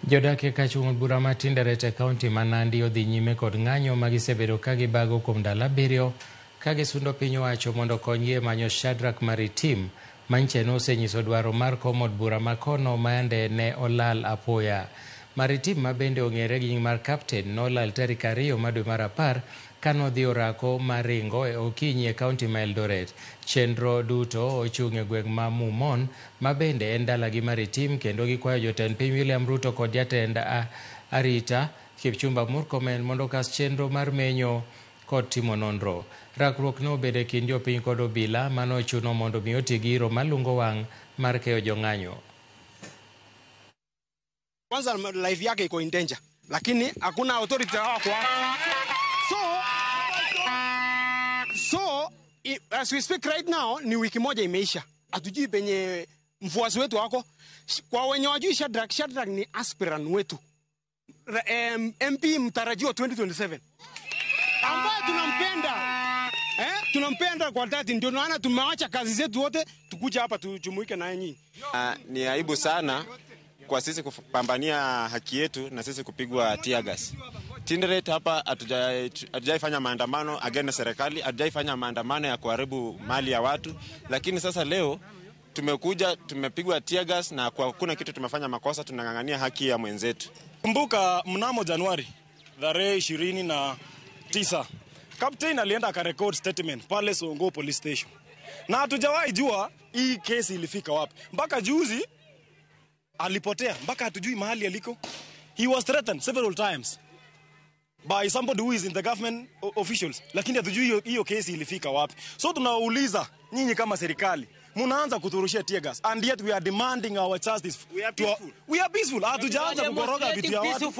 Jodak e kachung' bura ma Tinderet e kaunti ma Nandi odhi nyime kod ng'anyo ma gisebedo ka gibago kuom ndalo 7 ka gisundo piny owacho mondo okonygi e manyo Shadrack Maritim manyiche nosenyiso dwaro mar kom od bura ma kono ma yande ne olal apoya. Maritim ma bende ong'ere gi nying mar Captain nolal tarik 2 dwe mar 10 kanodhi orako maringo e okinyi e kaunti ma Eldoret. Chenro duto ochung' e gweng' ma Mumon ma bende en dalagi Maritim, kendo gikwayo jotend piny William Ruto kod jatend arita Kipchumba Murkomen mondo okas chenro mar menyo kod timo nonro. Rakruok no obedo e kind jopiny kod obila manochuno mondo mi oti gi iro malungo wang' mar keyo jong'anyo. Kwanza life yake iko in danger, lakini hakuna authority hapo. So as we speak right now, ni wiki moja imeisha. Hatujui penye mfuasi wetu wako. Kwa wenye wajui Shadrack ni aspirant wetu. MP mtarajiwa 2027. Ambaye tunampenda. Tunampenda kwa dhati, ndio maana tumeacha kazi zetu wote tukuja hapa tujumuike na nyinyi. Ni aibu sana kwa sisi kupambania haki yetu na sisi kupigwa tear gas. Tinderet hapa hatujaifanya maandamano against serikali, hatujaifanya maandamano ya kuharibu mali ya watu, lakini sasa leo tumekuja tumepigwa tear gas na kwa kuna kitu tumefanya makosa, tunang'ang'ania haki ya mwenzetu. Kumbuka mnamo Januari 29 Captain alienda akarecord statement pale Songo police station. Na hatujawahi jua hii kesi ilifika wapi. Mpaka juzi alipotea, mpaka hatujui mahali aliko. He was threatened several times by somebody who is in the government officials, lakini hatujui hiyo kesi ilifika wapi. So tunauliza nyinyi kama serikali, mnaanza kuturushia tear gas and yet we are demanding our justice. We are peaceful. Hatujaanza kukoroga vitu ya watu.